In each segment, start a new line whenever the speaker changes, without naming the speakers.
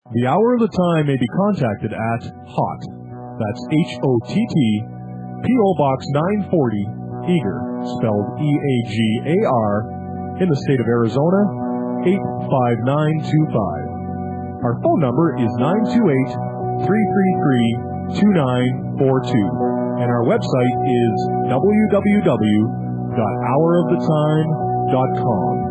The Hour of the Time may be contacted at HOTT, that's HOTT, P.O. Box 940, Eagar, spelled E-A-G-A-R, in the state of Arizona, 85925. Our phone number is 928-333-2942, and our website is www.houroftheTime.com.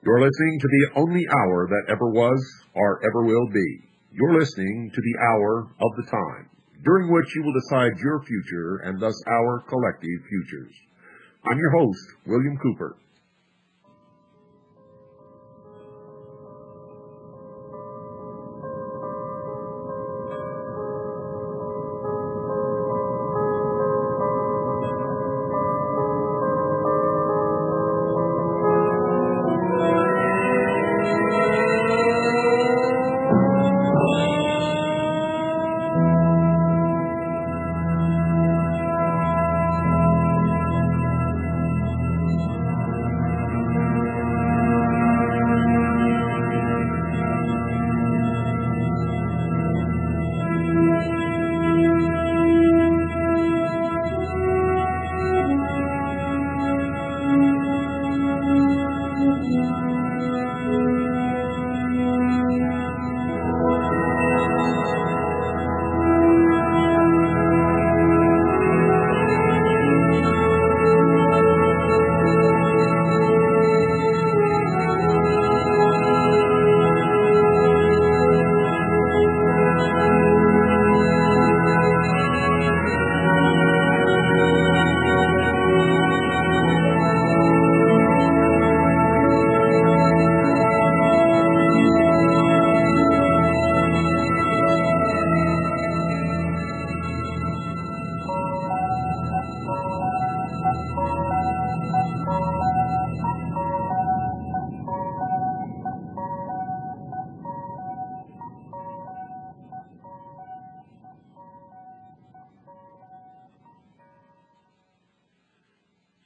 You're listening to the only hour that ever was or ever will be. You're listening to the Hour of the Time, during which you will decide your future and thus our collective futures. I'm your host, William Cooper.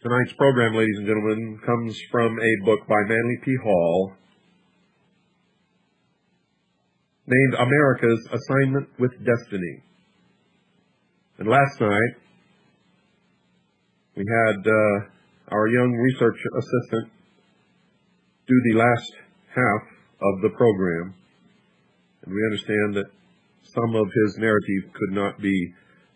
Tonight's program, ladies and gentlemen, comes from a book by Manly P. Hall named America's Assignment with Destiny. And last night, we had our young research assistant do the last half of the program. And we understand that some of his narrative could not be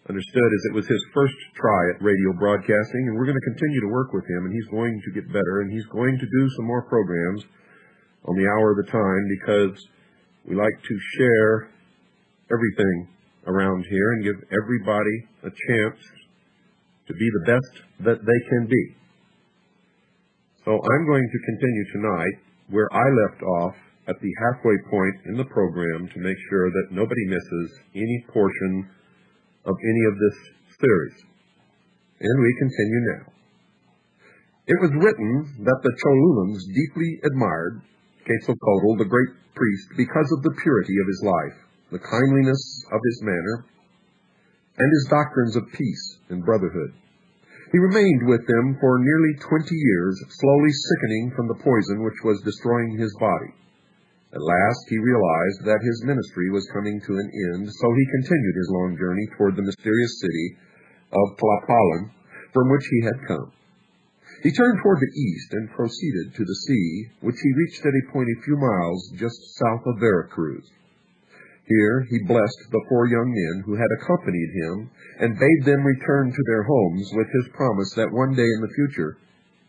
understood as it was his first try at radio broadcasting, and we're going to continue to work with him, and he's going to get better, and he's going to do some more programs on the Hour of the Time, because we like to share everything around here and give everybody a chance to be the best that they can be. So I'm going to continue tonight where I left off at the halfway point in the program to make sure that nobody misses any portion of any of this series. And we continue now. It was written that the Cholulans deeply admired Quetzalcoatl, the great priest, because of the purity of his life, the kindliness of his manner, and his doctrines of peace and brotherhood. He remained with them for nearly 20 years, slowly sickening from the poison which was destroying his body. At last he realized that his ministry was coming to an end, so he continued his long journey toward the mysterious city of Tlapalan, from which he had come. He turned toward the east and proceeded to the sea, which he reached at a point a few miles just south of Veracruz. Here he blessed the 4 young men who had accompanied him and bade them return to their homes with his promise that one day in the future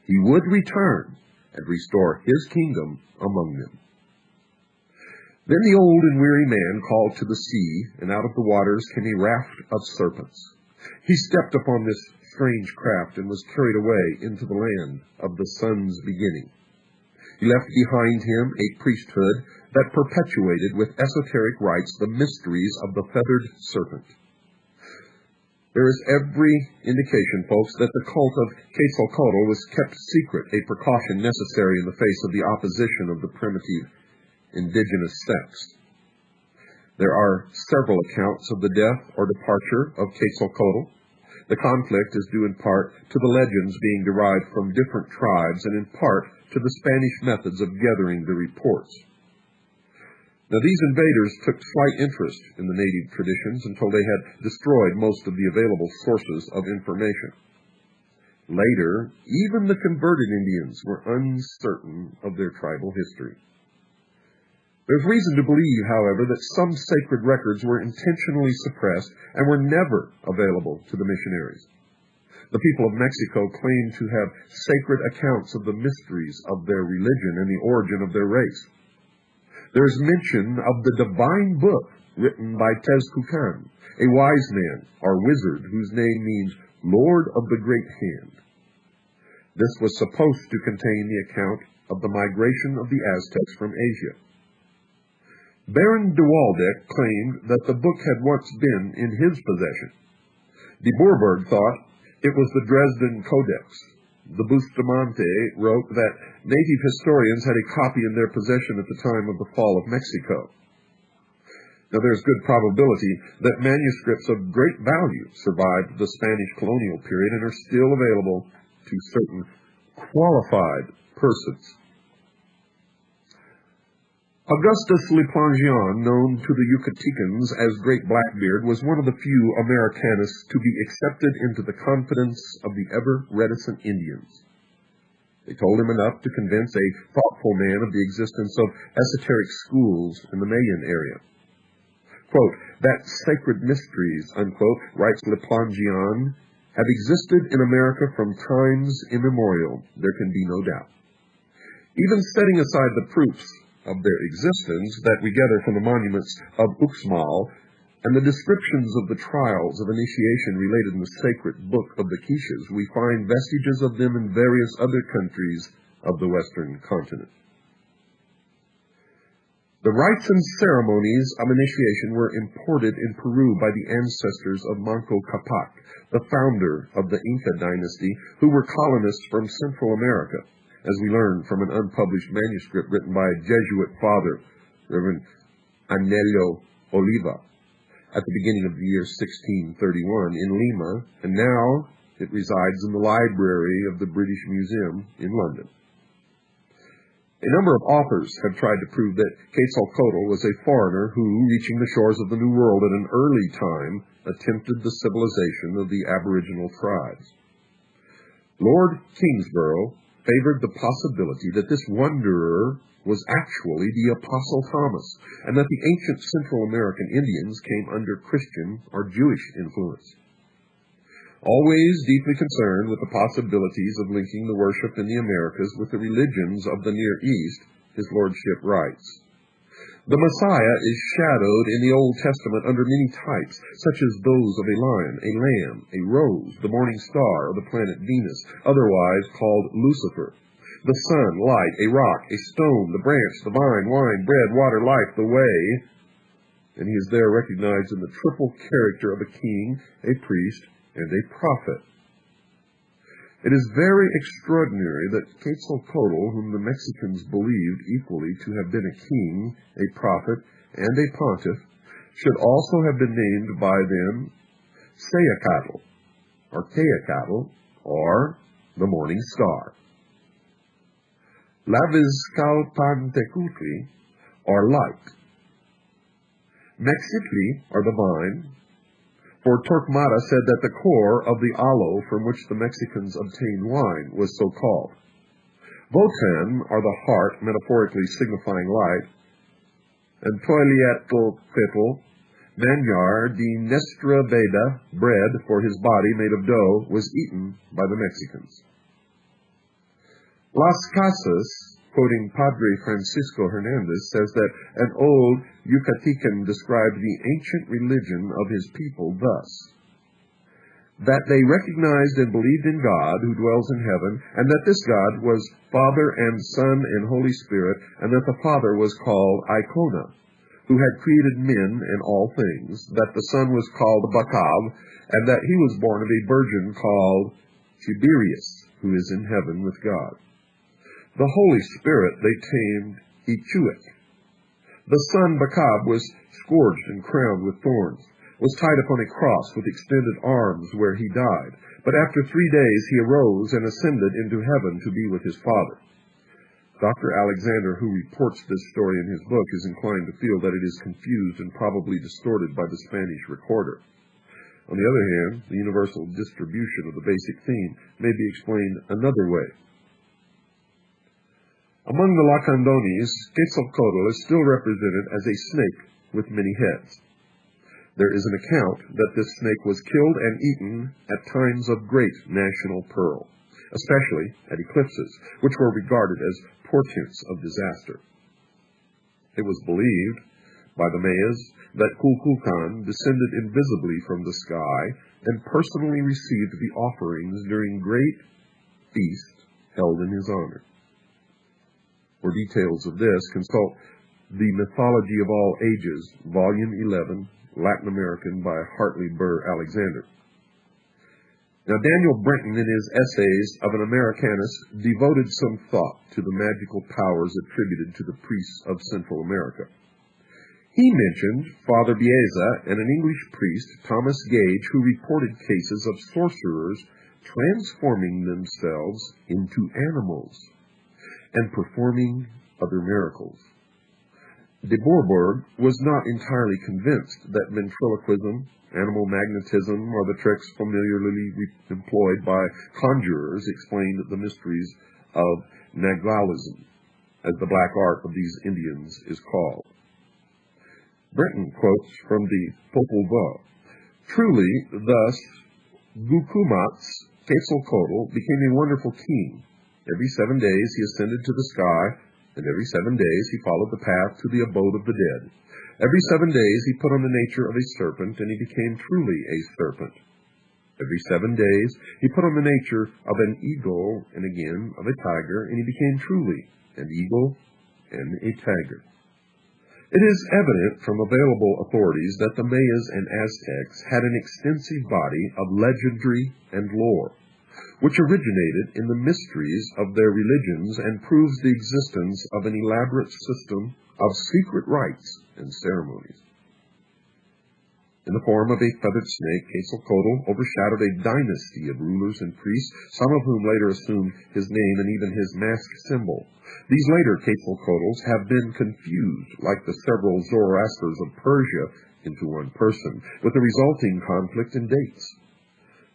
he would return and restore his kingdom among them. Then the old and weary man called to the sea, and out of the waters came a raft of serpents. He stepped upon this strange craft and was carried away into the land of the sun's beginning. He left behind him a priesthood that perpetuated with esoteric rites the mysteries of the feathered serpent. There is every indication, folks, that the cult of Quetzalcoatl was kept secret, a precaution necessary in the face of the opposition of the primitive indigenous sects. There are several accounts of the death or departure of Quetzalcoatl. The conflict is due in part to the legends being derived from different tribes and in part to the Spanish methods of gathering the reports. Now, these invaders took slight interest in the native traditions until they had destroyed most of the available sources of information. Later, even the converted Indians were uncertain of their tribal history. There's reason to believe, however, that some sacred records were intentionally suppressed and were never available to the missionaries. The people of Mexico claim to have sacred accounts of the mysteries of their religion and the origin of their race. There is mention of the divine book written by Tezcucan, a wise man or wizard whose name means Lord of the Great Hand. This was supposed to contain the account of the migration of the Aztecs from Asia. Baron de Waldeck claimed that the book had once been in his possession. De Bourbourg thought it was the Dresden Codex. The Bustamante wrote that native historians had a copy in their possession at the time of the fall of Mexico. Now, there's good probability that manuscripts of great value survived the Spanish colonial period and are still available to certain qualified persons. Augustus Leplangian, known to the Yucatecans as Great Blackbeard, was one of the few Americanists to be accepted into the confidence of the ever-reticent Indians. They told him enough to convince a thoughtful man of the existence of esoteric schools in the Mayan area. Quote, that sacred mysteries, unquote, writes Leplangian, have existed in America from times immemorial, there can be no doubt. Even setting aside the proofs of their existence that we gather from the monuments of Uxmal and the descriptions of the trials of initiation related in the sacred book of the Quiches, we find vestiges of them in various other countries of the Western continent. The rites and ceremonies of initiation were imported in Peru by the ancestors of Manco Capac, the founder of the Inca dynasty, who were colonists from Central America, as we learn from an unpublished manuscript written by a Jesuit father, Reverend Anelio Oliva, at the beginning of the year 1631 in Lima, and now it resides in the library of the British Museum in London. A number of authors have tried to prove that Quetzalcoatl was a foreigner who, reaching the shores of the New World at an early time, attempted the civilization of the Aboriginal tribes. Lord Kingsborough favored the possibility that this wanderer was actually the Apostle Thomas, and that the ancient Central American Indians came under Christian or Jewish influence. Always deeply concerned with the possibilities of linking the worship in the Americas with the religions of the Near East, his lordship writes, the Messiah is shadowed in the Old Testament under many types, such as those of a lion, a lamb, a rose, the morning star, or the planet Venus, otherwise called Lucifer, the sun, light, a rock, a stone, the branch, the vine, wine, bread, water, life, the way, and he is there recognized in the triple character of a king, a priest, and a prophet. It is very extraordinary that Quetzalcoatl, whom the Mexicans believed equally to have been a king, a prophet, and a pontiff, should also have been named by them Sayacatl, or Teacatl, or the morning star. Lavizcalpantecutli, or light. Mexicli, or the vine. For Torquemada said that the core of the aloe from which the Mexicans obtained wine was so called. Votan are the heart, metaphorically signifying light, and Toilietl Manyar de Nestra Veda, bread for his body made of dough, was eaten by the Mexicans. Las Casas, quoting Padre Francisco Hernandez, says that an old Yucatecan described the ancient religion of his people thus: that they recognized and believed in God who dwells in heaven, and that this God was Father and Son and Holy Spirit, and that the Father was called Icona, who had created men and all things, that the Son was called Bacab, and that he was born of a virgin called Tiberius, who is in heaven with God. The Holy Spirit they tamed Ichuic. The Son Bacab was scourged and crowned with thorns, was tied upon a cross with extended arms where he died. But after 3 days he arose and ascended into heaven to be with his Father. Dr. Alexander, who reports this story in his book, is inclined to feel that it is confused and probably distorted by the Spanish recorder. On the other hand, the universal distribution of the basic theme may be explained another way. Among the Lacandones, Quetzalcoatl is still represented as a snake with many heads. There is an account that this snake was killed and eaten at times of great national peril, especially at eclipses, which were regarded as portents of disaster. It was believed by the Mayas that Kukulkan descended invisibly from the sky and personally received the offerings during great feasts held in his honor. For details of this, consult The Mythology of All Ages, Volume 11, Latin American, by Hartley Burr Alexander. Now, Daniel Brenton, in his Essays of an Americanus, devoted some thought to the magical powers attributed to the priests of Central America. He mentioned Father Bieza and an English priest, Thomas Gage, who reported cases of sorcerers transforming themselves into animals and performing other miracles. De Bourbourg was not entirely convinced that ventriloquism, animal magnetism, or the tricks familiarly employed by conjurers explained the mysteries of Nagualism, as the black art of these Indians is called. Brenton quotes from the Popol Vuh: "Truly, thus Gucumat's Quetzalcoatl became a wonderful king. Every 7 days he ascended to the sky, and every 7 days he followed the path to the abode of the dead. Every 7 days he put on the nature of a serpent, and he became truly a serpent. Every 7 days he put on the nature of an eagle, and again of a tiger, and he became truly an eagle and a tiger." It is evident from available authorities that the Mayas and Aztecs had an extensive body of legendary and lore, which originated in the mysteries of their religions and proves the existence of an elaborate system of secret rites and ceremonies. In the form of a feathered snake, Quetzalcoatl overshadowed a dynasty of rulers and priests, some of whom later assumed his name and even his mask symbol. These later Quetzalcoatls have been confused, like the several Zoroasters of Persia, into one person, with the resulting conflict in dates.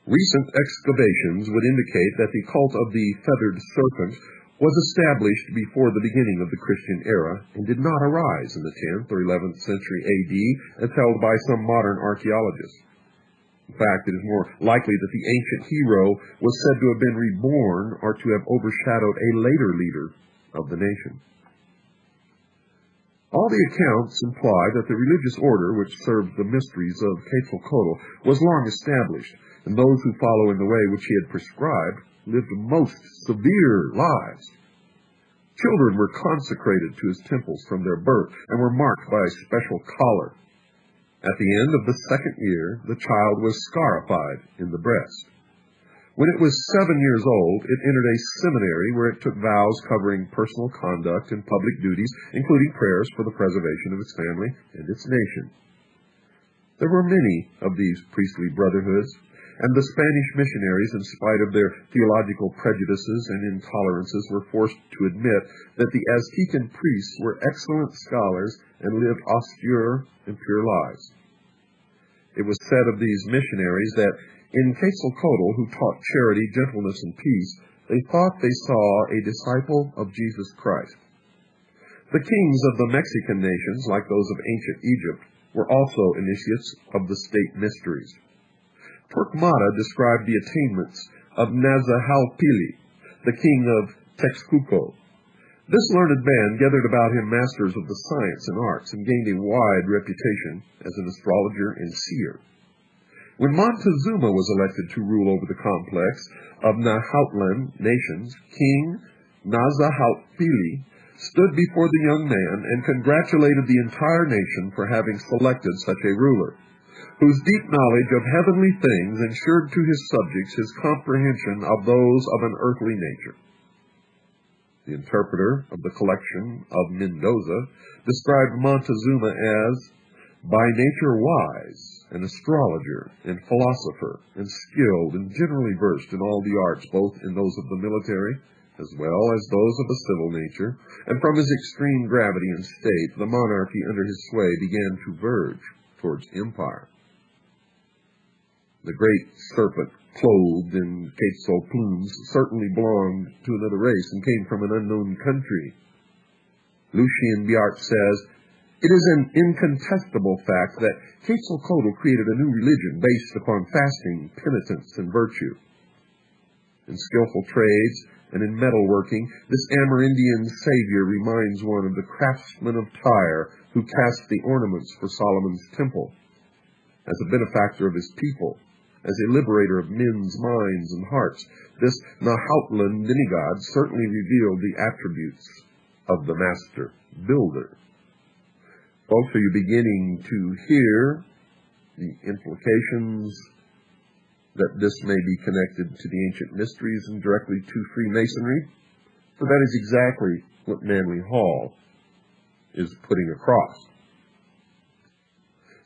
Recent excavations would indicate that the cult of the feathered serpent was established before the beginning of the Christian era and did not arise in the 10th or 11th century A.D. as held by some modern archaeologists. In fact, it is more likely that the ancient hero was said to have been reborn or to have overshadowed a later leader of the nation. All the accounts imply that the religious order which served the mysteries of Quetzalcoatl was long established, and those who follow in the way which he had prescribed lived most severe lives. Children were consecrated to his temples from their birth and were marked by a special collar. At the end of the 2nd year, the child was scarified in the breast. When it was 7 years old, it entered a seminary where it took vows covering personal conduct and public duties, including prayers for the preservation of its family and its nation. There were many of these priestly brotherhoods, and the Spanish missionaries, in spite of their theological prejudices and intolerances, were forced to admit that the Aztecan priests were excellent scholars and lived austere and pure lives. It was said of these missionaries that in Quetzalcoatl, who taught charity, gentleness, and peace, they thought they saw a disciple of Jesus Christ. The kings of the Mexican nations, like those of ancient Egypt, were also initiates of the state mysteries. Torquemada described the attainments of Nazahalpili, the king of Texcoco. This learned man gathered about him masters of the science and arts and gained a wide reputation as an astrologer and seer. When Montezuma was elected to rule over the complex of Nahuatl nations, King Nazahalpili stood before the young man and congratulated the entire nation for having selected such a ruler, whose deep knowledge of heavenly things ensured to his subjects his comprehension of those of an earthly nature. The interpreter of the collection of Mendoza described Montezuma as by nature wise, an astrologer and philosopher, and skilled and generally versed in all the arts, both in those of the military as well as those of a civil nature, and from his extreme gravity and state, the monarchy under his sway began to verge towards empire. The great serpent, clothed in quetzal plumes, certainly belonged to another race and came from an unknown country. Lucien Biart says, "It is an incontestable fact that Quetzalcoatl created a new religion based upon fasting, penitence, and virtue. In skillful trades and in metalworking, this Amerindian savior reminds one of the craftsman of Tyre who cast the ornaments for Solomon's temple. As a benefactor of his people, as a liberator of men's minds and hearts, this Nahuatl demigod certainly revealed the attributes of the master builder." Folks, are you beginning to hear the implications that this may be connected to the ancient mysteries and directly to Freemasonry? For that is exactly what Manly Hall is putting across.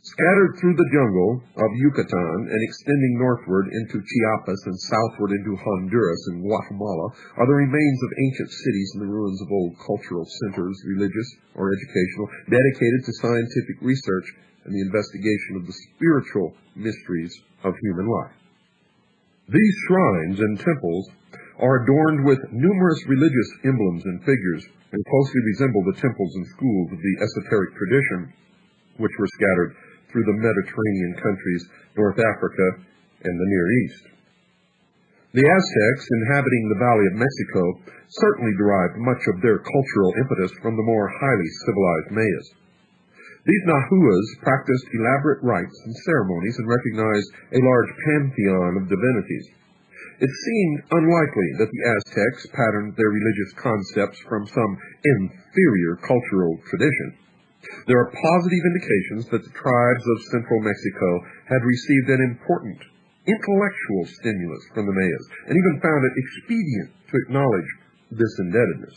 Scattered through the jungle of Yucatan and extending northward into Chiapas and southward into Honduras and Guatemala are the remains of ancient cities and the ruins of old cultural centers, religious or educational, dedicated to scientific research and the investigation of the spiritual mysteries of human life. These shrines and temples are adorned with numerous religious emblems and figures and closely resemble the temples and schools of the esoteric tradition, which were scattered through the Mediterranean countries, North Africa, and the Near East. The Aztecs, inhabiting the Valley of Mexico, certainly derived much of their cultural impetus from the more highly civilized Mayas. These Nahuas practiced elaborate rites and ceremonies and recognized a large pantheon of divinities. It seemed unlikely that the Aztecs patterned their religious concepts from some inferior cultural tradition. There are positive indications that the tribes of central Mexico had received an important intellectual stimulus from the Mayas, and even found it expedient to acknowledge this indebtedness.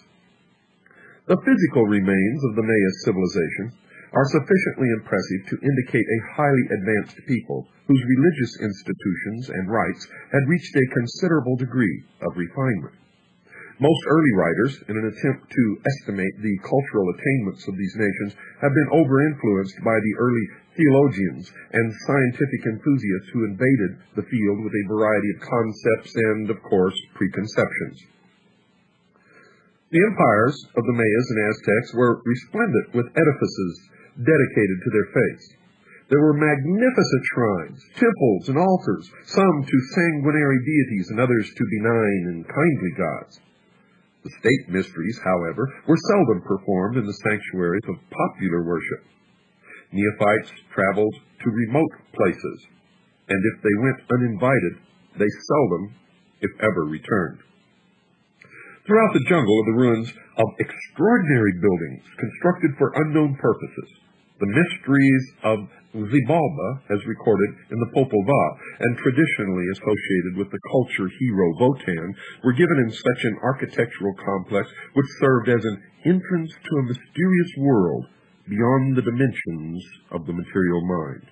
The physical remains of the Maya civilization are sufficiently impressive to indicate a highly advanced people whose religious institutions and rites had reached a considerable degree of refinement. Most early writers, in an attempt to estimate the cultural attainments of these nations, have been over-influenced by the early theologians and scientific enthusiasts who invaded the field with a variety of concepts and, of course, preconceptions. The empires of the Mayas and Aztecs were resplendent with edifices dedicated to their faiths. There were magnificent shrines, temples, and altars, some to sanguinary deities and others to benign and kindly gods. The state mysteries, however, were seldom performed in the sanctuaries of popular worship. Neophytes traveled to remote places, and if they went uninvited, they seldom, if ever, returned. Throughout the jungle are the ruins of extraordinary buildings constructed for unknown purposes. The mysteries of Xibalba, as recorded in the Popol Vuh, and traditionally associated with the culture hero Votan, were given in such an architectural complex which served as an entrance to a mysterious world beyond the dimensions of the material mind.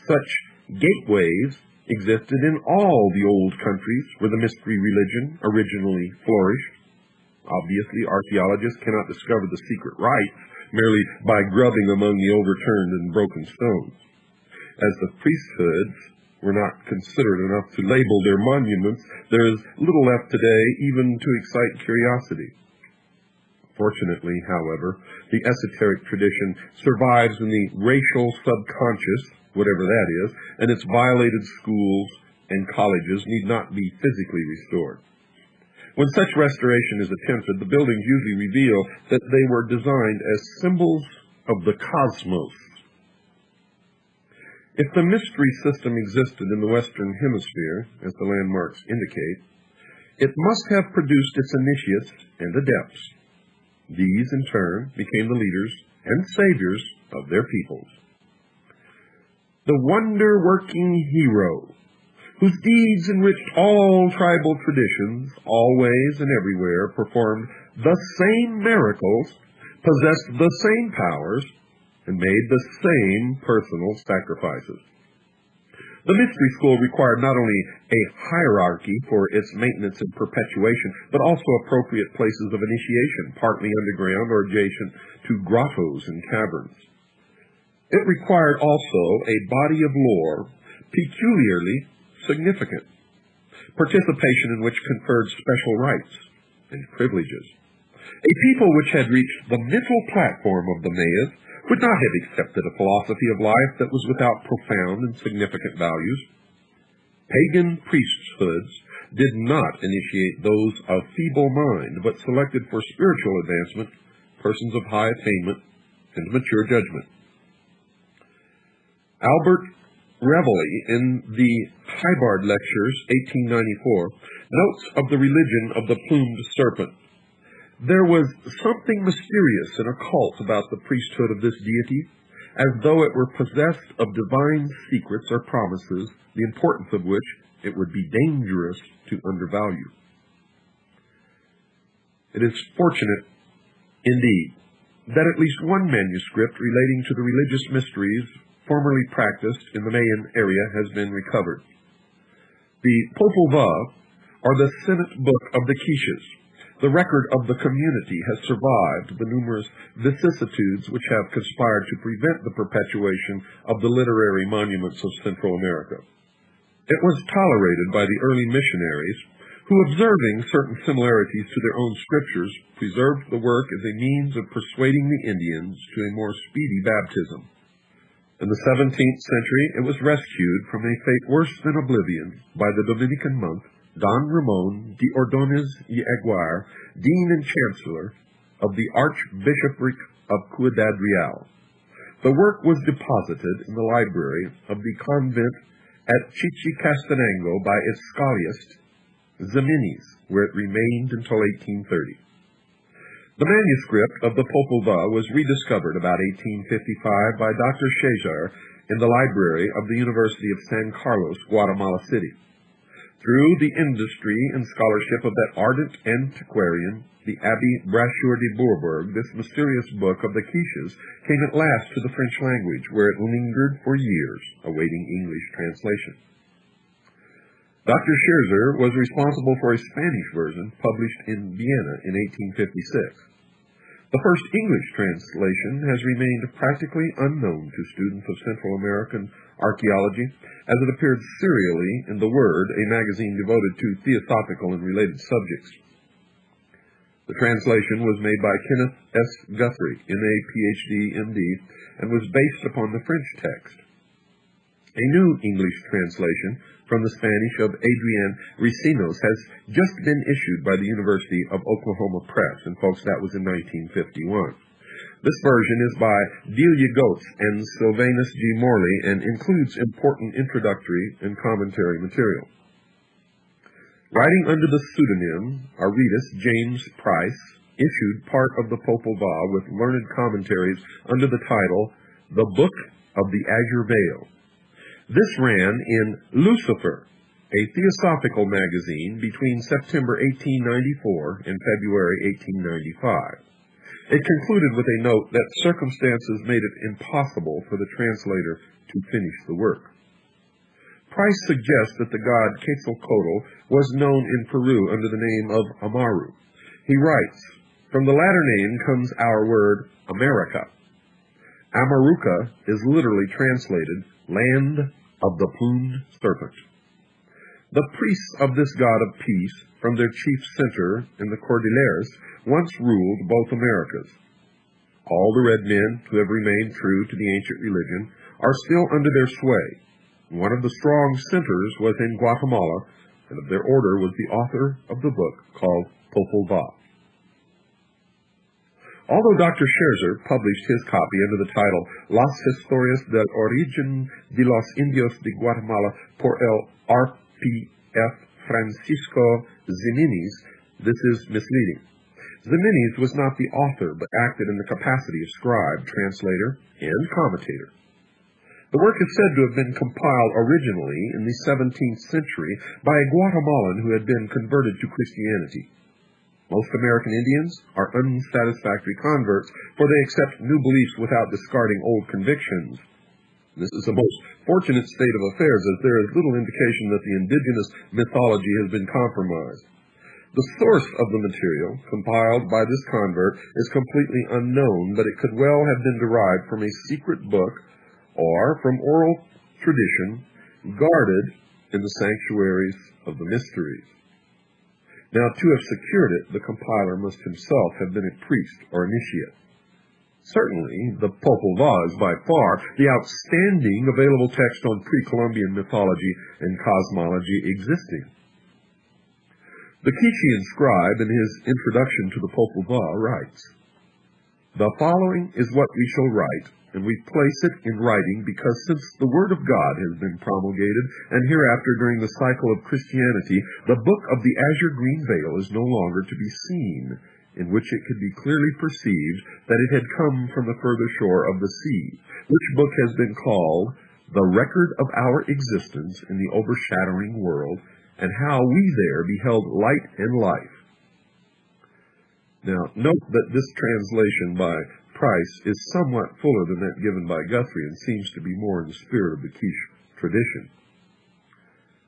Such gateways existed in all the old countries where the mystery religion originally flourished. Obviously, archaeologists cannot discover the secret rites merely by grubbing among the overturned and broken stones. As the priesthoods were not considered enough to label their monuments, there is little left today even to excite curiosity. Fortunately, however, the esoteric tradition survives in the racial subconscious, whatever that is, and its violated schools and colleges need not be physically restored. When such restoration is attempted, the buildings usually reveal that they were designed as symbols of the cosmos. If the mystery system existed in the Western Hemisphere, as the landmarks indicate, it must have produced its initiates and adepts. These, in turn, became the leaders and saviors of their peoples. The wonder-working hero, whose deeds enriched all tribal traditions, always and everywhere performed the same miracles, possessed the same powers, and made the same personal sacrifices. The mystery school required not only a hierarchy for its maintenance and perpetuation, but also appropriate places of initiation, partly underground or adjacent to grottos and caverns. It required also a body of lore peculiarly significant, participation in which conferred special rights and privileges. A people which had reached the mental platform of the Mayas would not have accepted a philosophy of life that was without profound and significant values. Pagan priesthoods did not initiate those of feeble mind, but selected for spiritual advancement persons of high attainment and mature judgment. Albert Reveille, in the Hybard Lectures, 1894, notes of the religion of the plumed serpent. There was something mysterious and occult about the priesthood of this deity, as though it were possessed of divine secrets or promises, the importance of which it would be dangerous to undervalue. It is fortunate, indeed, that at least one manuscript relating to the religious mysteries formerly practiced in the Mayan area has been recovered. The Popol Vuh, or the Senate Book of the Quiches, the record of the community, has survived the numerous vicissitudes which have conspired to prevent the perpetuation of the literary monuments of Central America. It was tolerated by the early missionaries, who, observing certain similarities to their own scriptures, preserved the work as a means of persuading the Indians to a more speedy baptism. In the 17th century, it was rescued from a fate worse than oblivion by the Dominican monk Don Ramon de Ordonez y Aguirre, Dean and Chancellor of the Archbishopric of Ciudad Real. The work was deposited in the library of the convent at Chichicastenango by its scholiast, Ximenes, where it remained until 1830. The manuscript of the Popol Vuh was rediscovered about 1855 by Dr. Cesar in the library of the University of San Carlos, Guatemala City. Through the industry and scholarship of that ardent antiquarian, the Abbé Brasseur de Bourbourg, this mysterious book of the Quiches came at last to the French language, where it lingered for years, awaiting English translation. Dr. Scherzer was responsible for a Spanish version published in Vienna in 1856. The first English translation has remained practically unknown to students of Central American archaeology, as it appeared serially in The Word, a magazine devoted to theosophical and related subjects. The translation was made by Kenneth S. Guthrie, M.A., Ph.D., M.D., and was based upon the French text. A new English translation from the Spanish of Adrian Ricinos has just been issued by the University of Oklahoma Press, and folks, that was in 1951. This version is by Delia Goetz and Sylvanus G. Morley and includes important introductory and commentary material. Writing under the pseudonym Aretas James Price, issued part of the Popol Vuh with learned commentaries under the title The Book of the Azure Veil. This ran in Lucifer, a theosophical magazine, between September 1894 and February 1895. It concluded with a note that circumstances made it impossible for the translator to finish the work. Price suggests that the god Quetzalcoatl was known in Peru under the name of Amaru. He writes, "From the latter name comes our word America. Amaruca is literally translated land of the plumed serpent. The priests of this god of peace, from their chief center in the Cordilleras, once ruled both Americas. All the red men who have remained true to the ancient religion are still under their sway. One of the strong centers was in Guatemala, and of their order was the author of the book called Popol Vuh. Although Dr. Scherzer published his copy under the title Las Historias del Origen de los Indios de Guatemala por el R.P.F. Francisco Ximenes, this is misleading. Ximenes was not the author, but acted in the capacity of scribe, translator, and commentator. The work is said to have been compiled originally in the 17th century by a Guatemalan who had been converted to Christianity. Most American Indians are unsatisfactory converts, for they accept new beliefs without discarding old convictions. This is a most fortunate state of affairs, as there is little indication that the indigenous mythology has been compromised. The source of the material compiled by this convert is completely unknown, but it could well have been derived from a secret book or from oral tradition guarded in the sanctuaries of the mysteries. Now, to have secured it, the compiler must himself have been a priest or initiate. Certainly, the Popol Vuh is by far the outstanding available text on pre-Columbian mythology and cosmology existing. The Quichean scribe, in his introduction to the Popol Vuh, writes, "The following is what we shall write, and we place it in writing because since the Word of God has been promulgated, and hereafter during the cycle of Christianity, the book of the azure green veil is no longer to be seen, in which it could be clearly perceived that it had come from the further shore of the sea, which book has been called the record of our existence in the overshadowing world, and how we there beheld light and life." Now, note that this translation by Price is somewhat fuller than that given by Guthrie and seems to be more in the spirit of the Quiche tradition.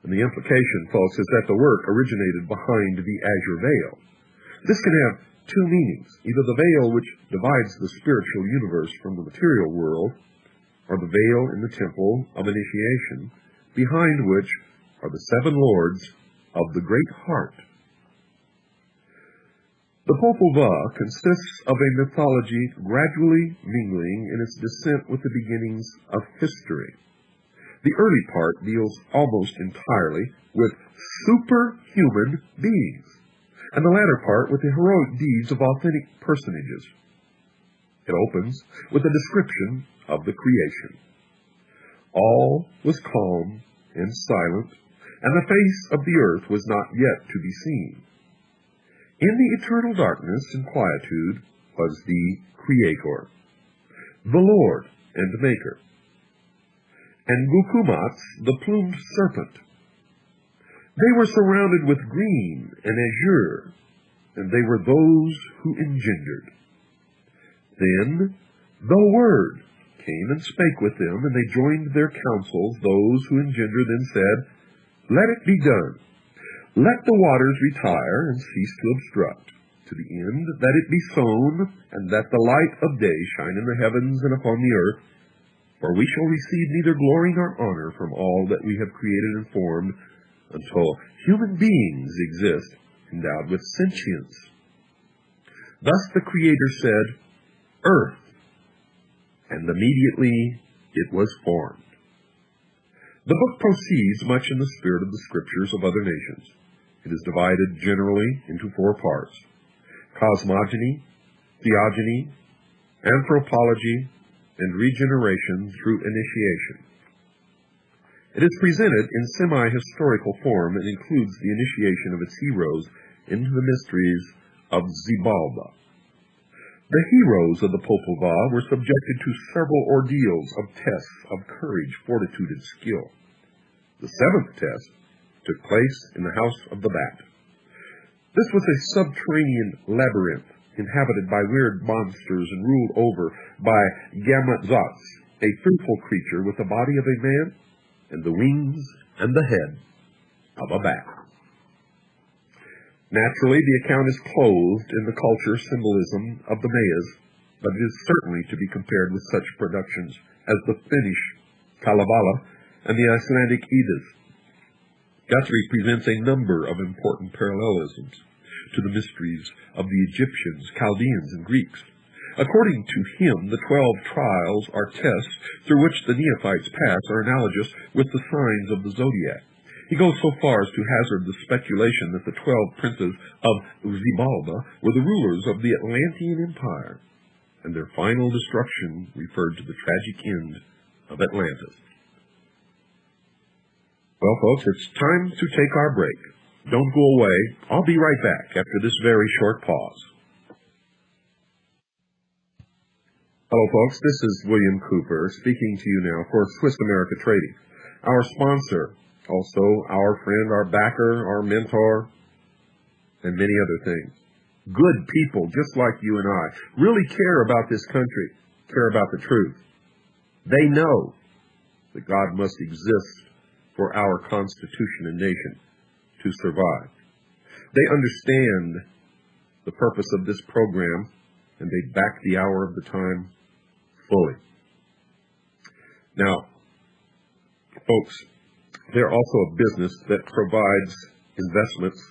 And the implication, folks, is that the work originated behind the azure veil. This can have two meanings, either the veil which divides the spiritual universe from the material world, or the veil in the temple of initiation, behind which are the seven lords of the great heart. The Popol Vuh consists of a mythology gradually mingling in its descent with the beginnings of history. The early part deals almost entirely with superhuman beings, and the latter part with the heroic deeds of authentic personages. It opens with a description of the creation. All was calm and silent, and the face of the earth was not yet to be seen. In the eternal darkness and quietude was the Creator, the Lord and Maker, and Gukumats, the plumed serpent. They were surrounded with green and azure, and they were those who engendered. Then the Word came and spake with them, and they joined their counsels. Those who engendered then said, "Let it be done. Let the waters retire and cease to obstruct, to the end that it be sown, and that the light of day shine in the heavens and upon the earth. For we shall receive neither glory nor honor from all that we have created and formed, until human beings exist, endowed with sentience." Thus the Creator said, "Earth," and immediately it was formed. The book proceeds much in the spirit of the scriptures of other nations. It is divided generally into four parts: cosmogony, theogony, anthropology, and regeneration through initiation. It is presented in semi-historical form and includes the initiation of its heroes into the mysteries of Xibalba. The heroes of the Popol Vuh were subjected to several ordeals of tests of courage, fortitude, and skill. The seventh test took place in the House of the Bat. This was a subterranean labyrinth inhabited by weird monsters and ruled over by Gamatzotz, a fearful creature with the body of a man and the wings and the head of a bat. Naturally, the account is clothed in the culture symbolism of the Mayas but it is certainly to be compared with such productions as the Finnish Kalevala and the Icelandic Eddas. Guthrie presents a number of important parallelisms to the mysteries of the Egyptians, Chaldeans, and Greeks. According to him, the 12 trials or tests through which the neophytes pass are analogous with the signs of the zodiac. He goes so far as to hazard the speculation that the 12 princes of Xibalba were the rulers of the Atlantean Empire, and their final destruction referred to the tragic end of Atlantis. Well, folks, it's time to take our break. Don't go away. I'll be right back after this very short pause. Hello, folks. This is William Cooper speaking to you now for Swiss America Trading, our sponsor, also our friend, our backer, our mentor, and many other things. Good people, just like you and I, really care about this country, care about the truth. They know that God must exist for our Constitution and nation to survive. They understand the purpose of this program, and they back the hour of the time fully. Now, folks, they're also a business that provides investments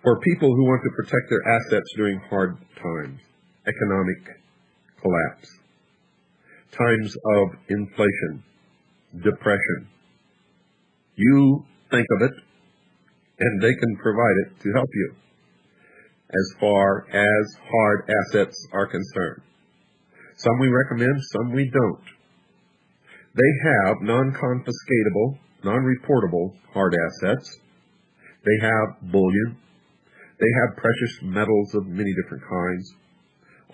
for people who want to protect their assets during hard times, economic collapse, times of inflation, depression. You think of it, and they can provide it to help you as far as hard assets are concerned. Some we recommend, some we don't. They have non-confiscatable, non-reportable hard assets. They have bullion. They have precious metals of many different kinds.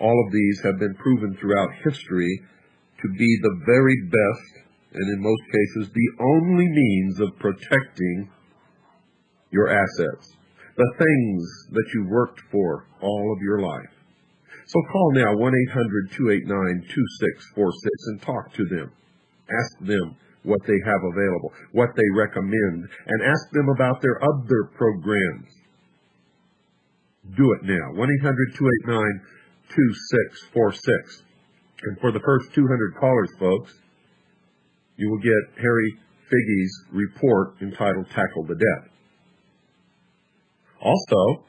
All of these have been proven throughout history to be the very best, and in most cases, the only means of protecting your assets, the things that you worked for all of your life. So call now 1-800-289-2646 and talk to them. Ask them what they have available, what they recommend, and ask them about their other programs. Do it now. 1-800-289-2646. And for the first 200 callers, folks, you will get Harry Figge's report entitled Tackle the Debt. Also,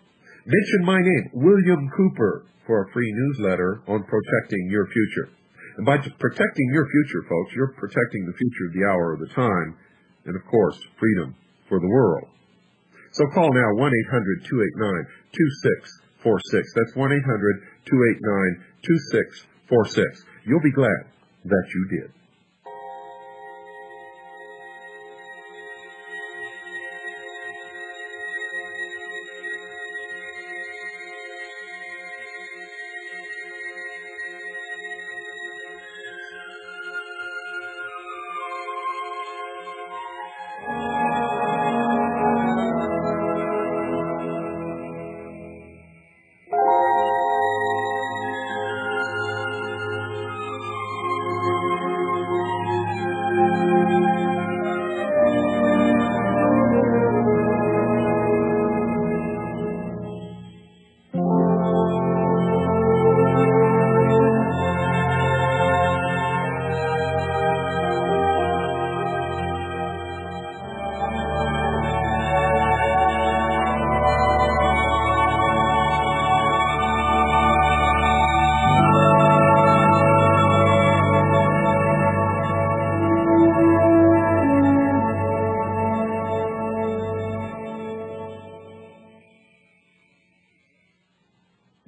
mention my name, William Cooper, for a free newsletter on protecting your future. And by protecting your future, folks, you're protecting the future of the hour of the time, and of course, freedom for the world. So call now 1-800-289-2646. That's 1-800-289-2646. You'll be glad that you did.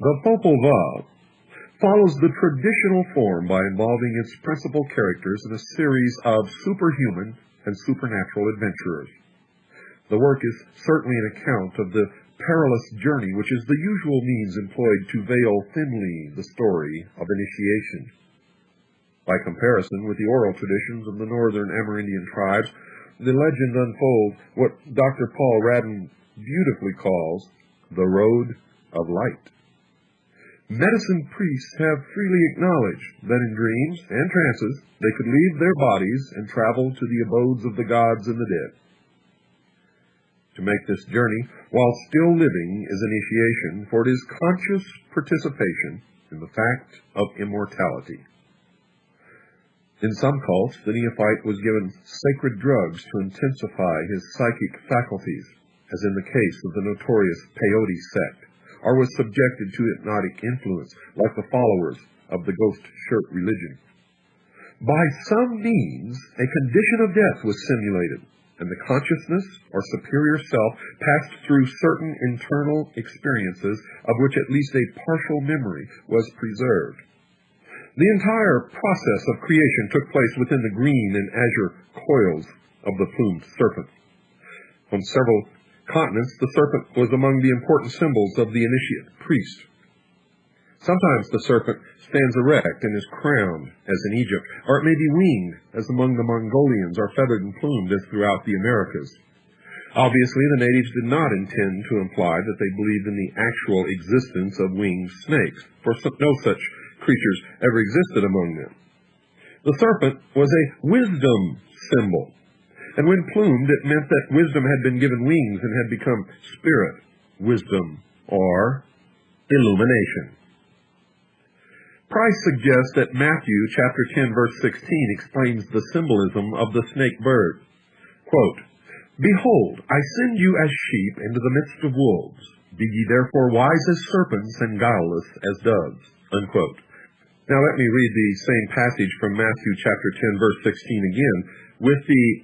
The Popol Vuh follows the traditional form by involving its principal characters in a series of superhuman and supernatural adventurers. The work is certainly an account of the perilous journey which is the usual means employed to veil thinly the story of initiation. By comparison with the oral traditions of the northern Amerindian tribes, the legend unfolds what Dr. Paul Radden beautifully calls the Road of Light. Medicine priests have freely acknowledged that in dreams and trances they could leave their bodies and travel to the abodes of the gods and the dead. To make this journey while still living is initiation, for it is conscious participation in the fact of immortality. In some cults, the neophyte was given sacred drugs to intensify his psychic faculties, as in the case of the notorious peyote sect, or was subjected to hypnotic influence, like the followers of the ghost shirt religion. By some means, a condition of death was simulated, and the consciousness or superior self passed through certain internal experiences of which at least a partial memory was preserved. The entire process of creation took place within the green and azure coils of the plumed serpent. On several continents, the serpent was among the important symbols of the initiate priest. Sometimes the serpent stands erect and is crowned, as in Egypt, or it may be winged, as among the Mongolians, or feathered and plumed, as throughout the Americas. Obviously, the natives did not intend to imply that they believed in the actual existence of winged snakes, for no such creatures ever existed among them. The serpent was a wisdom symbol, and when plumed, it meant that wisdom had been given wings and had become spirit, wisdom, or illumination. Price suggests that Matthew chapter 10, verse 16 explains the symbolism of the snake bird. Quote, "Behold, I send you as sheep into the midst of wolves. Be ye therefore wise as serpents and guileless as doves." Unquote. Now let me read the same passage from Matthew chapter 10, verse 16 again, with the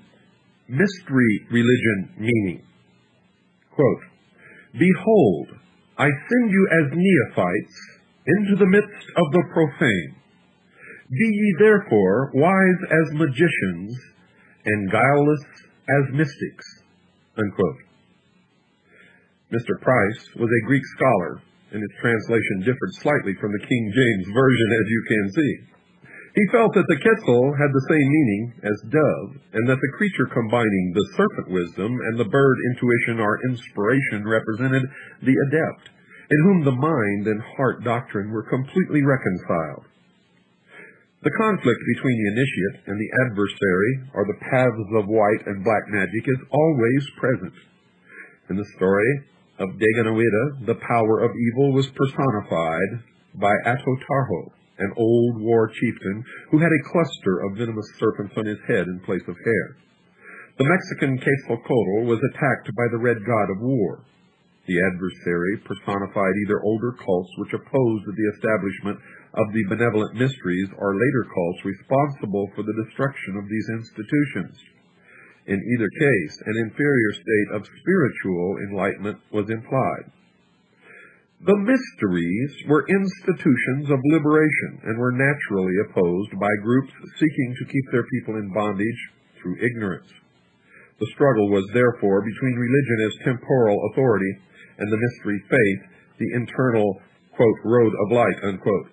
mystery religion meaning. Quote, "Behold, I send you as neophytes into the midst of the profane. Be ye therefore wise as magicians and guileless as mystics." Unquote. Mr. Price was a Greek scholar, and his translation differed slightly from the King James Version, as you can see. He felt that the quetzal had the same meaning as dove, and that the creature combining the serpent wisdom and the bird intuition or inspiration represented the adept, in whom the mind and heart doctrine were completely reconciled. The conflict between the initiate and the adversary, or the paths of white and black magic, is always present. In the story of Daganoweda, the power of evil was personified by Atotarho, an old war chieftain who had a cluster of venomous serpents on his head in place of hair. The Mexican Quetzalcoatl was attacked by the red god of war. The adversary personified either older cults which opposed the establishment of the benevolent mysteries, or later cults responsible for the destruction of these institutions. In either case, an inferior state of spiritual enlightenment was implied. The mysteries were institutions of liberation and were naturally opposed by groups seeking to keep their people in bondage through ignorance. The struggle was therefore between religion as temporal authority and the mystery faith, the internal, quote, road of light, unquote.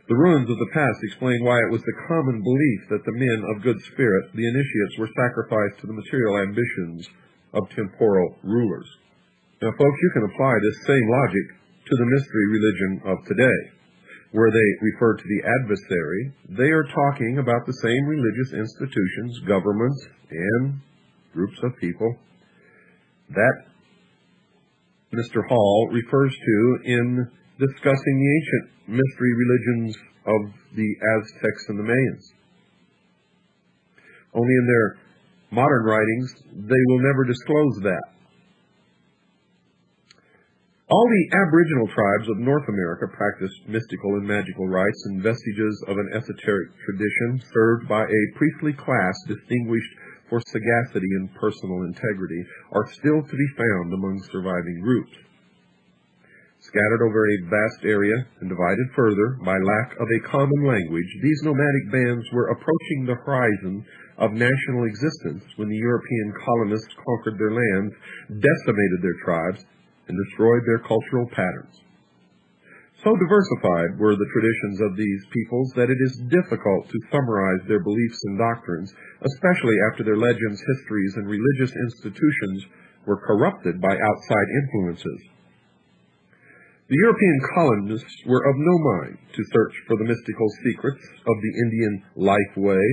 The ruins of the past explain why it was the common belief that the men of good spirit, the initiates, were sacrificed to the material ambitions of temporal rulers. Now, folks, you can apply this same logic to the mystery religion of today. Where they refer to the adversary, they are talking about the same religious institutions, governments, and groups of people that Mr. Hall refers to in discussing the ancient mystery religions of the Aztecs and the Mayans. Only in their modern writings, they will never disclose that. All the aboriginal tribes of North America practiced mystical and magical rites, and vestiges of an esoteric tradition served by a priestly class distinguished for sagacity and personal integrity are still to be found among surviving groups. Scattered over a vast area and divided further by lack of a common language, these nomadic bands were approaching the horizon of national existence when the European colonists conquered their lands, decimated their tribes, and destroyed their cultural patterns. So diversified were the traditions of these peoples that it is difficult to summarize their beliefs and doctrines, especially after their legends, histories, and religious institutions were corrupted by outside influences. The European colonists were of no mind to search for the mystical secrets of the Indian life way.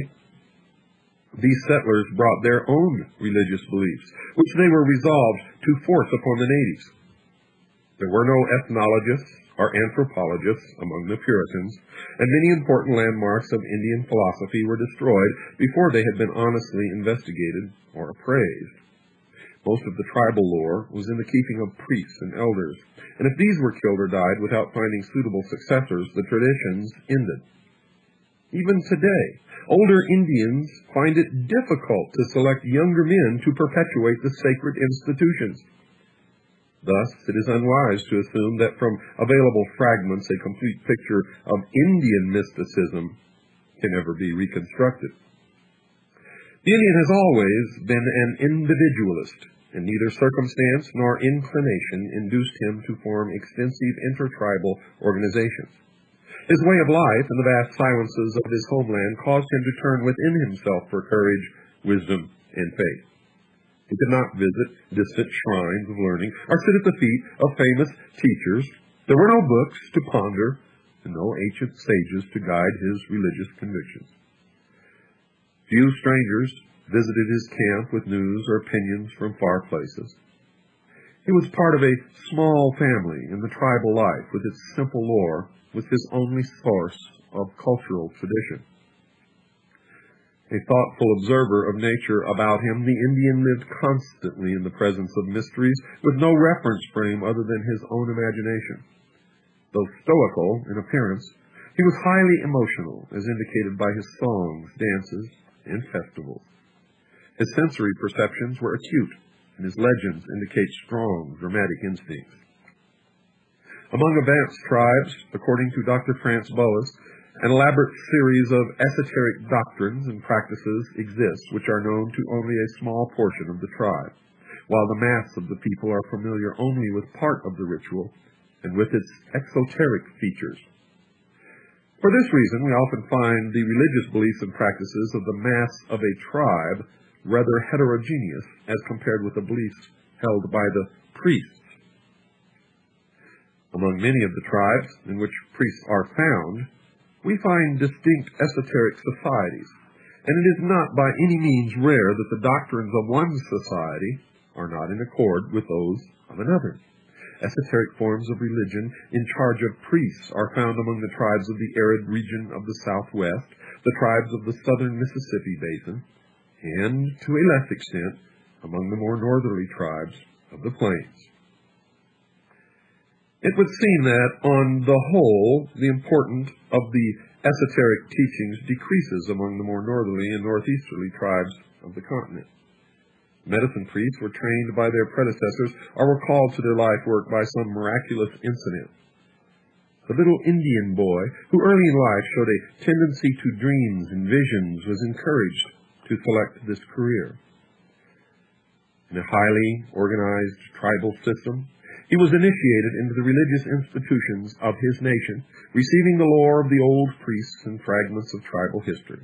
These settlers brought their own religious beliefs, which they were resolved to force upon the natives. There were no ethnologists are anthropologists among the Puritans, and many important landmarks of Indian philosophy were destroyed before they had been honestly investigated or appraised. Most of the tribal lore was in the keeping of priests and elders, and if these were killed or died without finding suitable successors, the traditions ended. Even today, older Indians find it difficult to select younger men to perpetuate the sacred institutions. Thus, it is unwise to assume that from available fragments a complete picture of Indian mysticism can ever be reconstructed. The Indian has always been an individualist, and neither circumstance nor inclination induced him to form extensive intertribal organizations. His way of life and the vast silences of his homeland caused him to turn within himself for courage, wisdom, and faith. He could not visit distant shrines of learning or sit at the feet of famous teachers. There were no books to ponder and no ancient sages to guide his religious convictions. Few strangers visited his camp with news or opinions from far places. He was part of a small family, and the tribal life, with its simple lore, was his only source of cultural tradition. A thoughtful observer of nature about him, the Indian lived constantly in the presence of mysteries, with no reference frame other than his own imagination. Though stoical in appearance, he was highly emotional, as indicated by his songs, dances, and festivals. His sensory perceptions were acute, and his legends indicate strong dramatic instincts. Among advanced tribes, according to Dr. France Bullis, an elaborate series of esoteric doctrines and practices exist which are known to only a small portion of the tribe, while the mass of the people are familiar only with part of the ritual and with its exoteric features. For this reason, we often find the religious beliefs and practices of the mass of a tribe rather heterogeneous as compared with the beliefs held by the priests. Among many of the tribes in which priests are found, we find distinct esoteric societies, and it is not by any means rare that the doctrines of one society are not in accord with those of another. Esoteric forms of religion in charge of priests are found among the tribes of the arid region of the Southwest, the tribes of the southern Mississippi Basin, and, to a less extent, among the more northerly tribes of the Plains. It would seem that, on the whole, the importance of the esoteric teachings decreases among the more northerly and northeasterly tribes of the continent. Medicine priests were trained by their predecessors or were called to their life work by some miraculous incident. The little Indian boy, who early in life showed a tendency to dreams and visions, was encouraged to select this career. In a highly organized tribal system, he was initiated into the religious institutions of his nation, receiving the lore of the old priests and fragments of tribal history.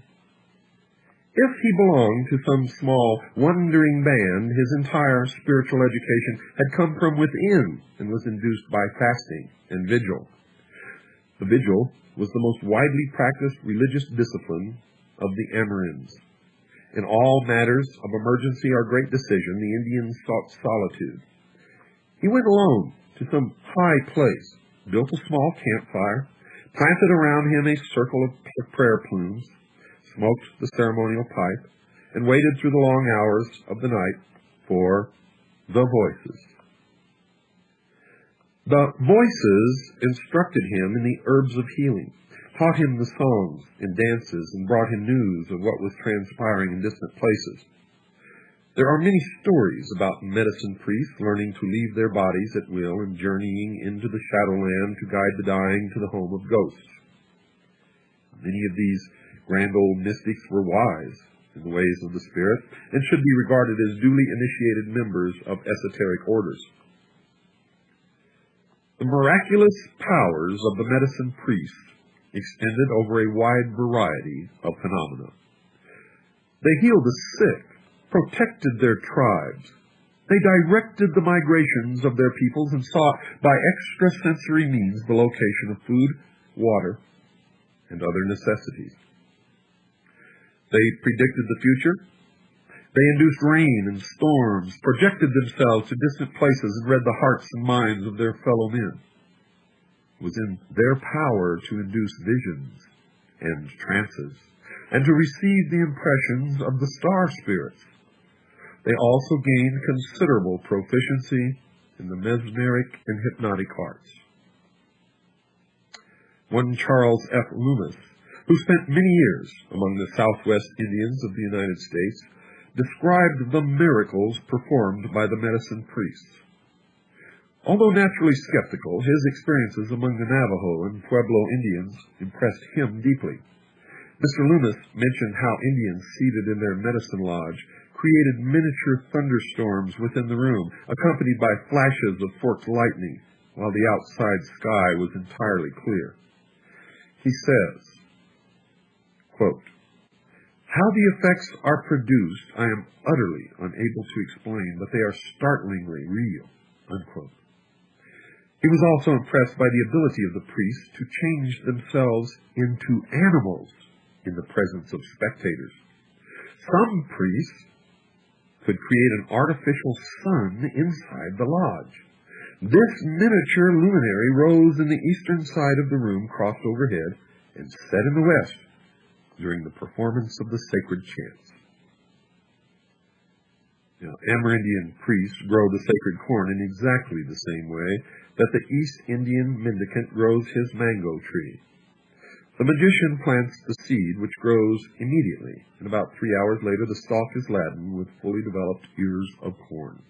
If he belonged to some small, wandering band, his entire spiritual education had come from within and was induced by fasting and vigil. The vigil was the most widely practiced religious discipline of the Amerins. In all matters of emergency or great decision, the Indians sought solitude. He went alone to some high place, built a small campfire, planted around him a circle of prayer plumes, smoked the ceremonial pipe, and waited through the long hours of the night for the voices. The voices instructed him in the herbs of healing, taught him the songs and dances, and brought him news of what was transpiring in distant places. There are many stories about medicine priests learning to leave their bodies at will and journeying into the shadowland to guide the dying to the home of ghosts. Many of these grand old mystics were wise in the ways of the spirit and should be regarded as duly initiated members of esoteric orders. The miraculous powers of the medicine priest extended over a wide variety of phenomena. They healed the sick, protected their tribes. They directed the migrations of their peoples and sought by extrasensory means the location of food, water, and other necessities. They predicted the future. They induced rain and storms, projected themselves to distant places, and read the hearts and minds of their fellow men. was in their power to induce visions and trances, and to receive the impressions of the star spirits. They also gained considerable proficiency in the mesmeric and hypnotic arts. One Charles F. Loomis, who spent many years among the Southwest Indians of the United States, described the miracles performed by the medicine priests. Although naturally skeptical, his experiences among the Navajo and Pueblo Indians impressed him deeply. Mr. Loomis mentioned how Indians seated in their medicine lodge created miniature thunderstorms within the room, accompanied by flashes of forked lightning, while the outside sky was entirely clear. He says, quote, "How the effects are produced I am utterly unable to explain, but they are startlingly real." Unquote. He was also impressed by the ability of the priests to change themselves into animals in the presence of spectators. Some priests could create an artificial sun inside the lodge. This miniature luminary rose in the eastern side of the room, crossed overhead, and set in the west during the performance of the sacred chants. Now, Amerindian priests grow the sacred corn in exactly the same way that the East Indian mendicant grows his mango tree. The magician plants the seed, which grows immediately, and about 3 hours later the stalk is laden with fully developed ears of corn.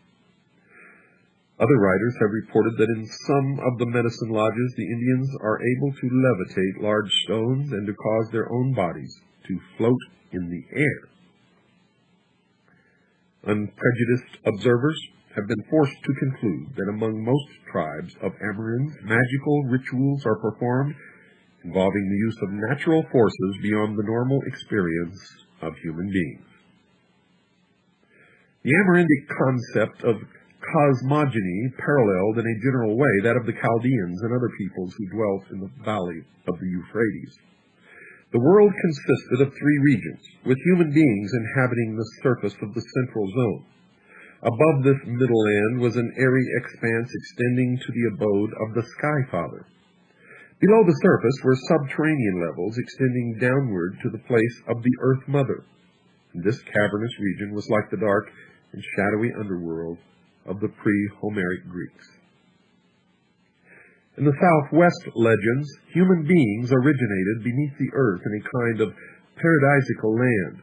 Other writers have reported that in some of the medicine lodges the Indians are able to levitate large stones and to cause their own bodies to float in the air. Unprejudiced observers have been forced to conclude that among most tribes of Amerins, magical rituals are performed involving the use of natural forces beyond the normal experience of human beings. The Amerindic concept of cosmogony paralleled in a general way that of the Chaldeans and other peoples who dwelt in the valley of the Euphrates. The world consisted of 3 regions, with human beings inhabiting the surface of the central zone. Above this middle land was an airy expanse extending to the abode of the Sky Father. Below the surface were subterranean levels extending downward to the place of the Earth Mother. This cavernous region was like the dark and shadowy underworld of the pre-Homeric Greeks. In the Southwest legends, human beings originated beneath the earth in a kind of paradisical land.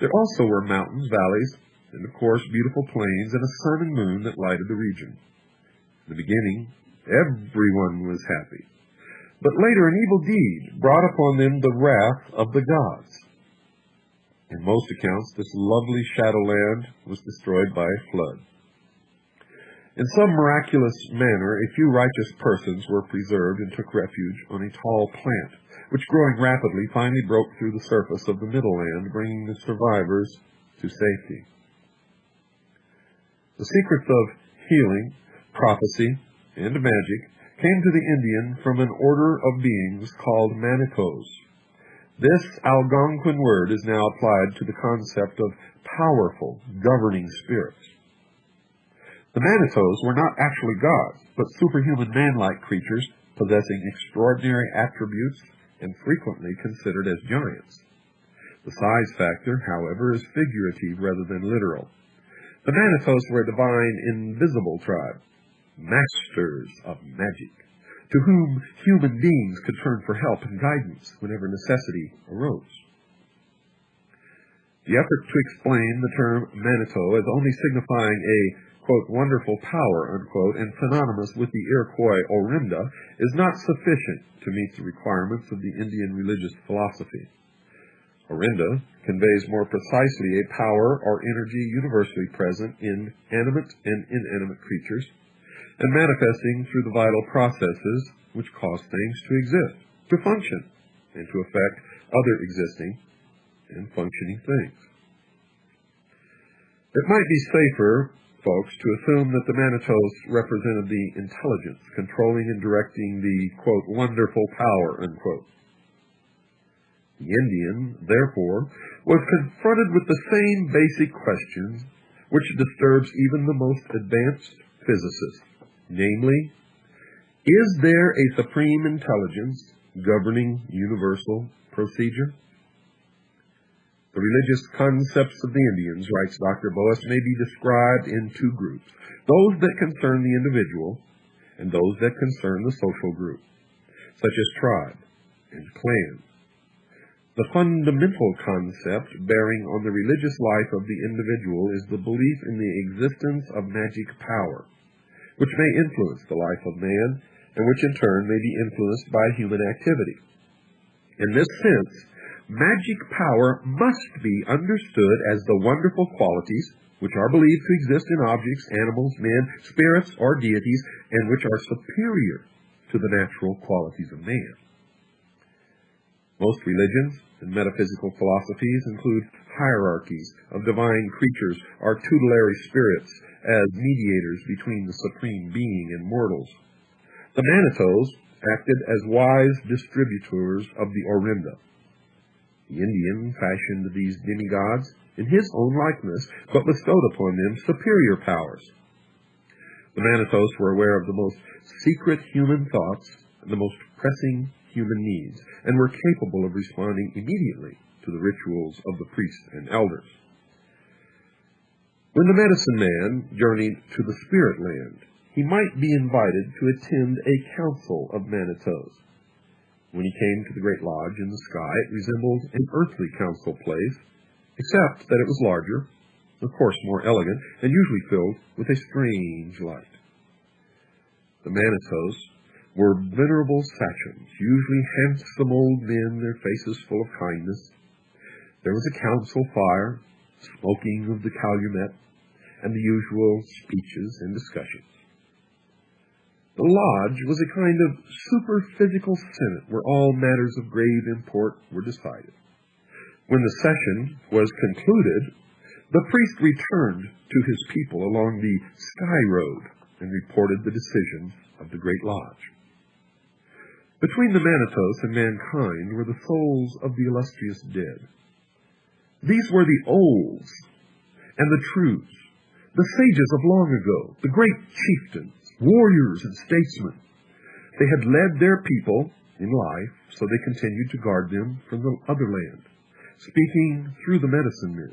There also were mountains, valleys, and of course beautiful plains and a sun and moon that lighted the region. In the beginning, everyone was happy. But later an evil deed brought upon them the wrath of the gods. In most accounts, this lovely shadowland was destroyed by a flood. In some miraculous manner, a few righteous persons were preserved and took refuge on a tall plant, which growing rapidly finally broke through the surface of the middle land, bringing the survivors to safety. The secrets of healing, prophecy, and magic came to the Indian from an order of beings called Manitos. This Algonquin word is now applied to the concept of powerful, governing spirits. The Manitos were not actually gods, but superhuman man-like creatures possessing extraordinary attributes and frequently considered as giants. The size factor, however, is figurative rather than literal. The Manitos were a divine, invisible tribe, masters of magic, to whom human beings could turn for help and guidance whenever necessity arose. The effort to explain the term Manito as only signifying a, quote, wonderful power, unquote, and synonymous with the Iroquois Orinda is not sufficient to meet the requirements of the Indian religious philosophy. Orinda conveys more precisely a power or energy universally present in animate and inanimate creatures, and manifesting through the vital processes which cause things to exist, to function, and to affect other existing and functioning things. It might be safer, folks, to assume that the Manitos represented the intelligence controlling and directing the, quote, wonderful power, unquote. The Indian, therefore, was confronted with the same basic questions which disturbs even the most advanced physicists, namely, Is there a supreme intelligence governing universal procedure? The religious concepts of the Indians, writes Dr. Boas, may be described in two groups, those that concern the individual and those that concern the social group, such as tribe and clan. The fundamental concept bearing on the religious life of the individual is the belief in the existence of magic power, which may influence the life of man, and which in turn may be influenced by human activity. In this sense, magic power must be understood as the wonderful qualities which are believed to exist in objects, animals, men, spirits, or deities, and which are superior to the natural qualities of man. Most religions and metaphysical philosophies include hierarchies of divine creatures or tutelary spirits as mediators between the Supreme Being and mortals. The Manitos acted as wise distributors of the Orinda. The Indian fashioned these demigods in his own likeness, but bestowed upon them superior powers. The Manitos were aware of the most secret human thoughts and the most pressing human needs, and were capable of responding immediately to the rituals of the priests and elders. When the medicine man journeyed to the spirit land, he might be invited to attend a council of Manitos. When he came to the great lodge in the sky, it resembled an earthly council place, except that it was larger, of course more elegant, and usually filled with a strange light. The Manitos were venerable sachems, usually handsome old men, their faces full of kindness. There was a council fire, smoking of the calumet, and the usual speeches and discussions. The lodge was a kind of superphysical senate where all matters of grave import were decided. When the session was concluded, the priest returned to his people along the sky road and reported the decisions of the great lodge. Between the Manitos and mankind were the souls of the illustrious dead. These were the olds and the trues, the sages of long ago, the great chieftains, warriors and statesmen. They had led their people in life, so they continued to guard them from the other land, speaking through the medicine men.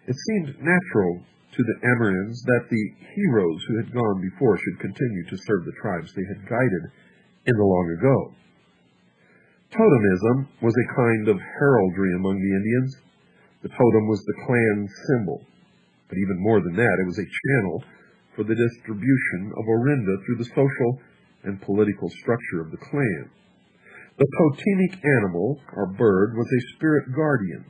It seemed natural to the Amerinds that the heroes who had gone before should continue to serve the tribes they had guided in the long ago. Totemism was a kind of heraldry among the Indians. The totem was the clan symbol, but even more than that, it was a channel for the distribution of Orinda through the social and political structure of the clan. The totemic animal, or bird, was a spirit guardian,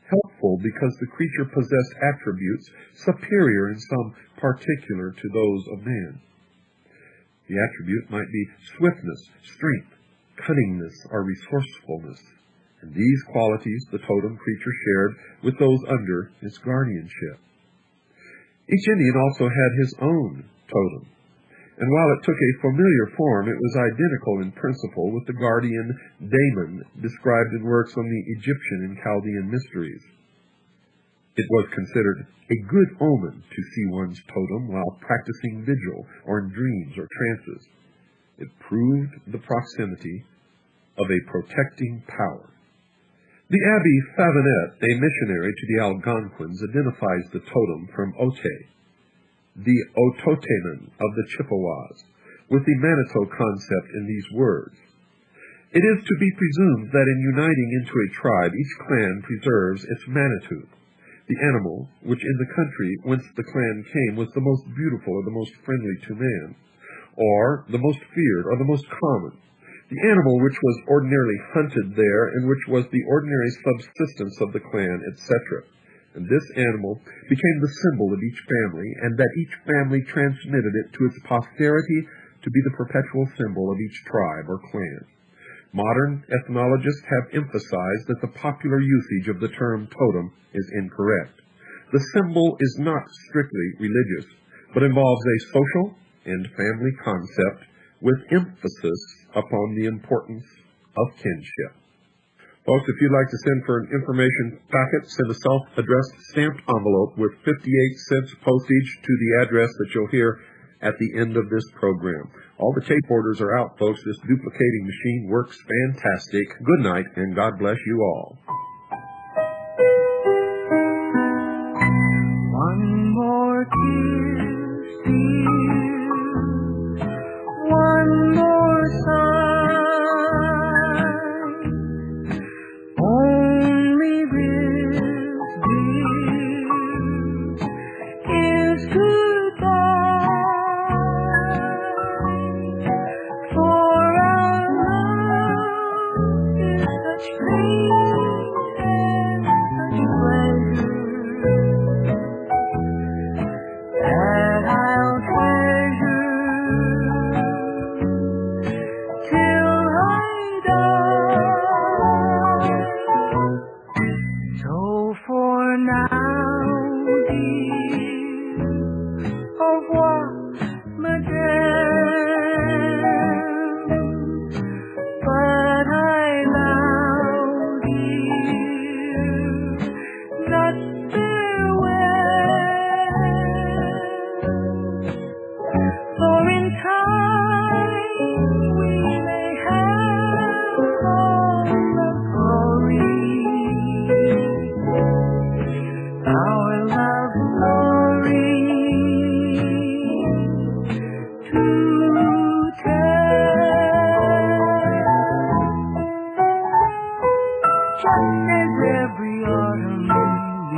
helpful because the creature possessed attributes superior in some particular to those of man. The attribute might be swiftness, strength, cunningness, or resourcefulness, and these qualities the totem creature shared with those under its guardianship. Each Indian also had his own totem, and while it took a familiar form, it was identical in principle with the guardian daemon described in works on the Egyptian and Chaldean mysteries. It was considered a good omen to see one's totem while practicing vigil or in dreams or trances. It proved the proximity of a protecting power. The Abbé Favinet, a missionary to the Algonquins, identifies the totem from Ote, the Ototemen of the Chippewas, with the Manitou concept in these words. It is to be presumed that in uniting into a tribe, each clan preserves its Manitou, the animal which in the country whence the clan came was the most beautiful or the most friendly to man, or the most feared or the most common, the animal which was ordinarily hunted there and which was the ordinary subsistence of the clan, etc. And this animal became the symbol of each family, and that each family transmitted it to its posterity to be the perpetual symbol of each tribe or clan. Modern ethnologists have emphasized that the popular usage of the term totem is incorrect. The symbol is not strictly religious, but involves a social and family concept with emphasis upon the importance of kinship. Folks, if you'd like to send for an information packet, send a self-addressed stamped envelope with 58 cents postage to the address that you'll hear at the end of this program. All the tape orders are out, folks. This duplicating machine works fantastic. Good night, and God bless you all.
One more kiss, dear. One more sigh. Only this, dear, is goodbye. For our love is such pain and such pleasure that I'll treasure till I die. So for now, dear, au revoir, madame. But I vow, dear, not for in time we may have all the glory, our love story to tell. Just as every autumn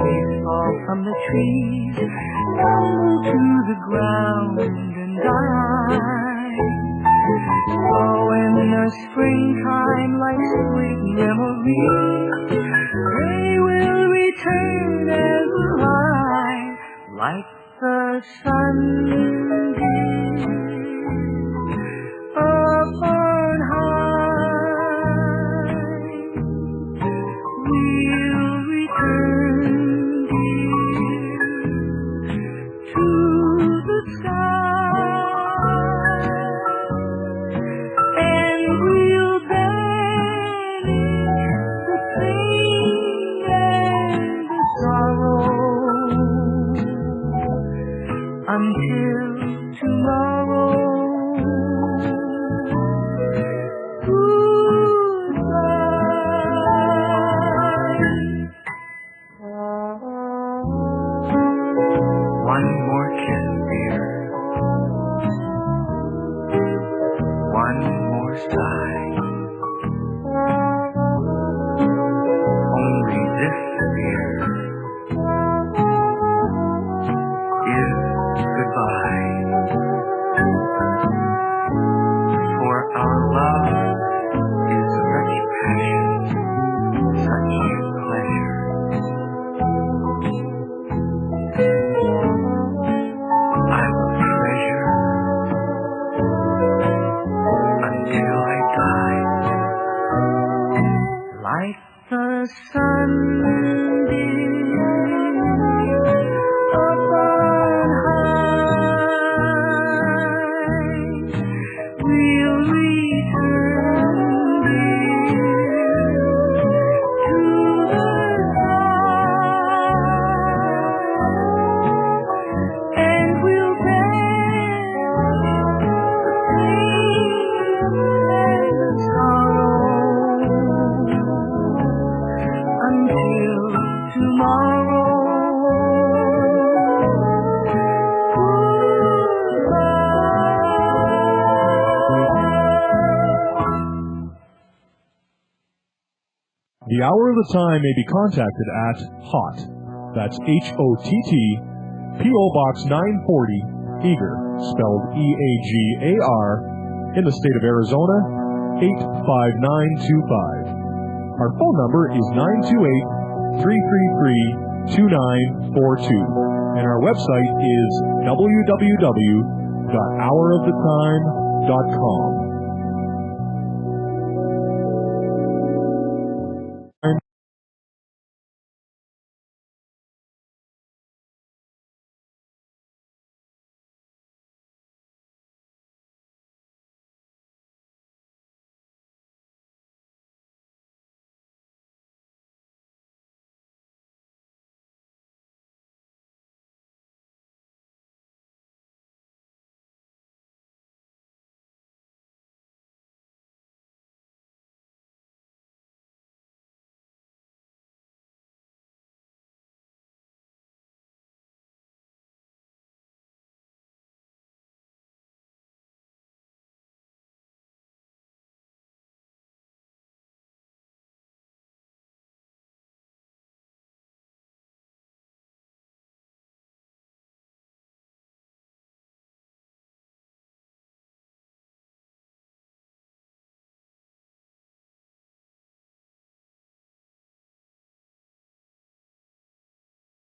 leaves fall from the trees, tumble to the ground and die. So in the springtime, like sweet memories, they will return as alive, like the sunbeams up on high. We'll return, dear, to the sky, and we'll banish the pain and the sorrow until tomorrow. One more kiss, dear. One more sigh. Only this, dear, is goodbye. For our love is such passion, such pleasure. I will treasure until I die, like the sunbeams up on high. We'll return, dear, to the sky, and we'll bear the pain and the sorrow until tomorrow.
The Hour of the Time may be contacted at HOTT, that's HOTT, P.O. Box 940, Eager, spelled EAGAR, in the state of Arizona, 85925. Our phone number is 928-333-2942, and our website is www.houroftetime.com.